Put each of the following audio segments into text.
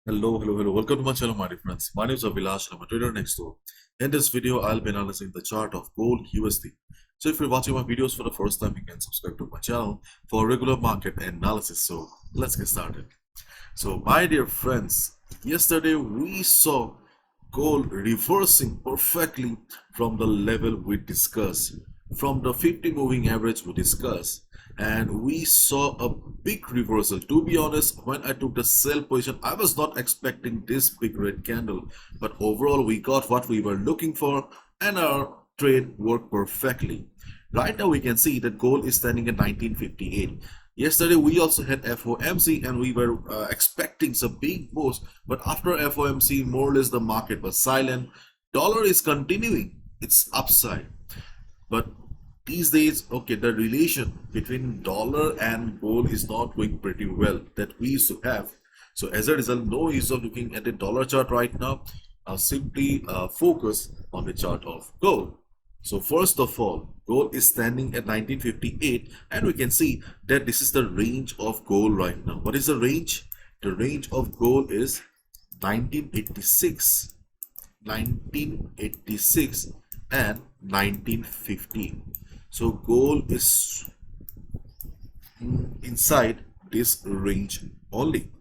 Hello. Welcome to my channel, my dear friends. My name is Abhilash and I'm a trader next door. In this video, I'll be analyzing the chart of gold USD. So if you're watching my videos for the first time, you can subscribe to my channel for regular market analysis. So let's get started. So my dear friends, yesterday we saw gold reversing perfectly from the level we discussed, from the 50 moving average we discussed, and we saw a big reversal. To be honest, when I took the sell position, I was not expecting this big red candle, but overall we got what we were looking for and our trade worked perfectly. Right now we can see that gold is standing at 1958. Yesterday we also had FOMC and we were expecting some big moves, but after FOMC more or less the market was silent. Dollar is continuing its upside, but these days, okay, the relation between dollar and gold is not going pretty well that we used to have. So as a result, no use of looking at the dollar chart right now. I'll simply focus on the chart of gold. So first of all, gold is standing at 1958 and we can see that this is the range of gold right now. What is the range? The range of gold is 1986 and 1915. So gold is inside this range only.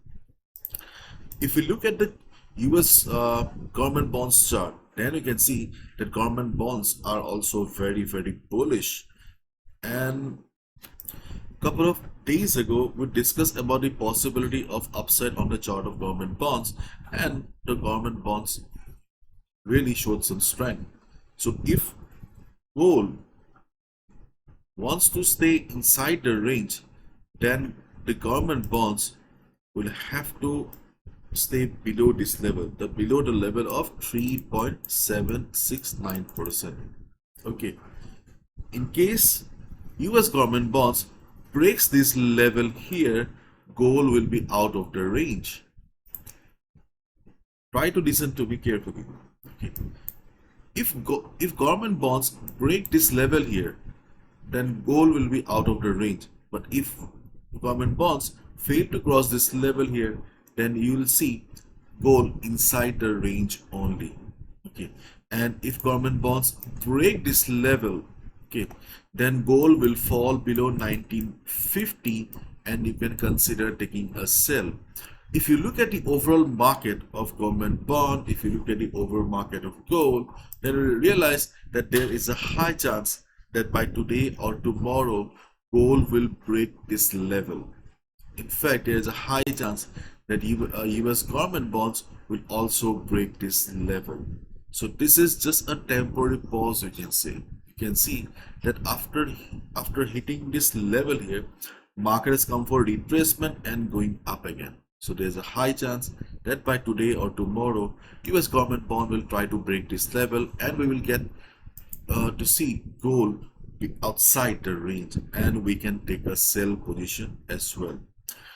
If we look at the US government bonds chart, then you can see that government bonds are also very bullish. And a couple of days ago we discussed about the possibility of upside on the chart of government bonds, and the government bonds really showed some strength. So if gold wants to stay inside the range, then the government bonds will have to stay below this level, below the level of 3.769%. Okay, in case US government bonds breaks this level here, gold will be out of the range. Try to listen to me carefully. Okay. If government bonds break this level here, then gold will be out of the range. But if government bonds fail to cross this level here, then you will see gold inside the range only. Okay, and if government bonds break this level, okay, then gold will fall below 1950 and you can consider taking a sell. If you look at the overall market of government bond, if you look at the overall market of gold, then you realize that there is a high chance that by today or tomorrow gold will break this level. In fact, there is a high chance that US government bonds will also break this level. So this is just a temporary pause, you can say. You can see that after hitting this level here, market has come for retracement and going up again. So there's a high chance that by today or tomorrow US government bond will try to break this level and we will get to see gold be outside the range and we can take a sell position as well.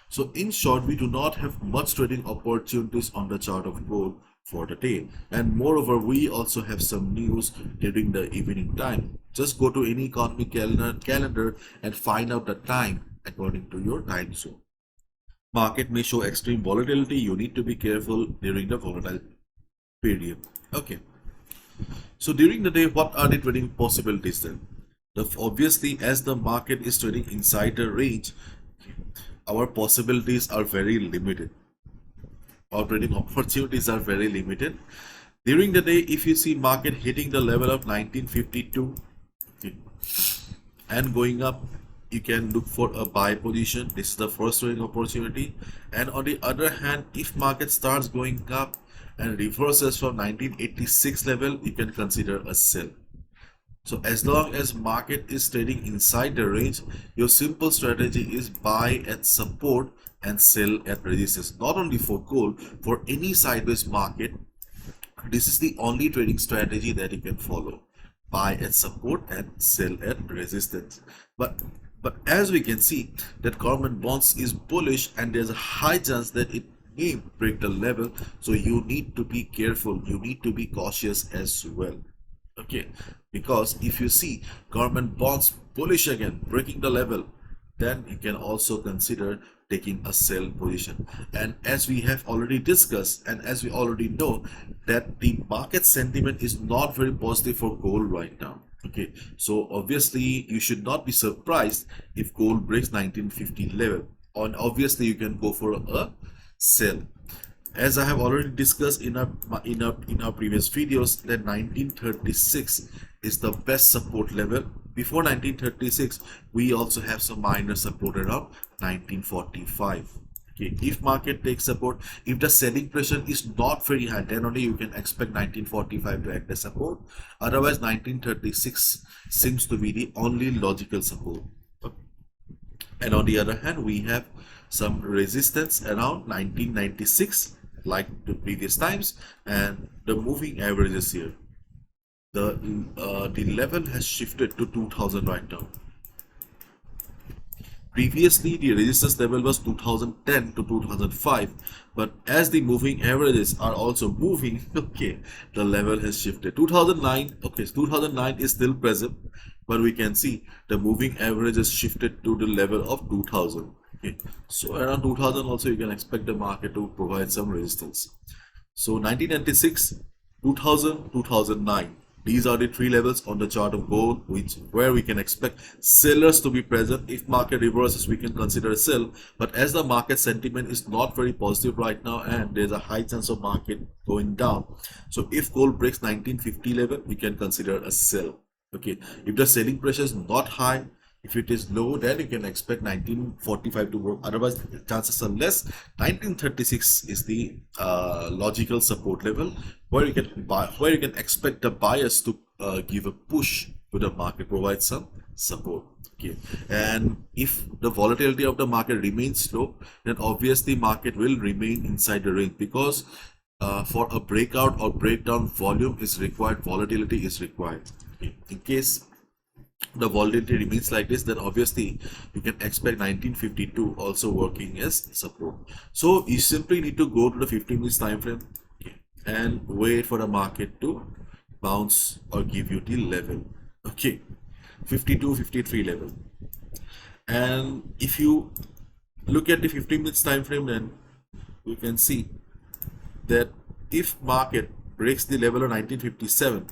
So in short, we do not have much trading opportunities on the chart of gold for the day, and moreover we also have some news during the evening time. Just go to any economic calendar and find out the time according to your time zone. Market may show extreme volatility. You need to be careful during the volatile period. Okay, so during the day, what are the trading possibilities then? Obviously, as the market is trading inside the range, our possibilities are very limited. Our trading opportunities are very limited. During the day, if you see market hitting the level of 1952 and going up, you can look for a buy position. This is the first trading opportunity. And on the other hand, if market starts going up and reverses from 1986 level, you can consider a sell. So as long as market is trading inside the range, your simple strategy is buy at support and sell at resistance. Not only for gold, for any sideways market, this is the only trading strategy that you can follow. Buy at support and sell at resistance. But as we can see that government bonds is bullish and there's a high chance that it may break the level. So you need to be careful. You need to be cautious as well. Okay, because if you see government bonds bullish again breaking the level, then you can also consider taking a sell position. And as we have already discussed, and as we already know, that the market sentiment is not very positive for gold right now. Okay, so obviously you should not be surprised if gold breaks 1950 level, and obviously you can go for a sell. As I have already discussed in our previous videos, that 1936 is the best support level. Before 1936, we also have some minor support around 1945. Okay, if market takes support, if the selling pressure is not very high, then only you can expect 1945 to act as support. Otherwise, 1936 seems to be the only logical support. And on the other hand, we have some resistance around 1996, like the previous times, and the moving averages here. The level has shifted to 2000 right now. Previously, the resistance level was 2010 to 2005, but as the moving averages are also moving, okay, the level has shifted. 2009, okay, 2009 is still present, but we can see the moving average has shifted to the level of 2000. Okay, so around 2000 also you can expect the market to provide some resistance. So 1996, 2000, 2009. These are the three levels on the chart of gold, where we can expect sellers to be present. If market reverses, we can consider a sell. But as the market sentiment is not very positive right now, and there's a high chance of market going down, so if gold breaks 1950 level, we can consider a sell. Okay, if the selling pressure is not high, if it is low, then you can expect 1945 to work. Otherwise, the chances are less. 1936 is the logical support level, where you can buy, where you can expect the buyers to give a push to the market, provide some support. Okay, and if the volatility of the market remains low, then obviously market will remain inside the range, because for a breakout or breakdown, volume is required, volatility is required. Okay. In case the volatility remains like this, then obviously you can expect 1952 also working as support. So you simply need to go to the 15 minutes time frame, okay, and wait for the market to bounce or give you the level. Okay, 52, 53 level. And if you look at the 15 minutes time frame, then you can see that if market breaks the level of 1957,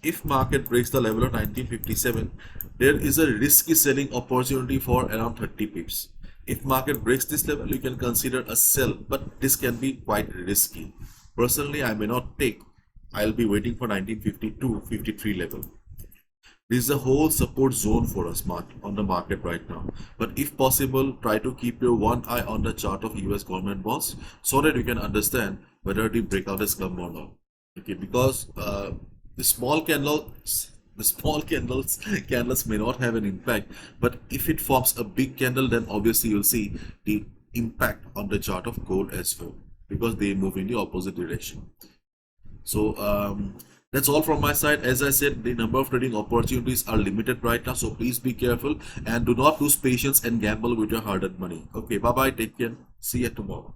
if market breaks the level of 1957, there is a risky selling opportunity for around 30 pips. If market breaks this level, you can consider a sell, but this can be quite risky. Personally, I may not take. I'll be waiting for 1952-53 level. This is a whole support zone for us on the market right now. But if possible, try to keep your one eye on the chart of US government bonds, so that you can understand whether the breakout has come or not. Okay, because the small candles may not have an impact, but if it forms a big candle, then obviously you'll see the impact on the chart of gold as well, because they move in the opposite direction. So that's all from my side. As I said, the number of trading opportunities are limited right now, so please be careful and do not lose patience and gamble with your hard-earned money. Okay, bye bye, take care, see you tomorrow.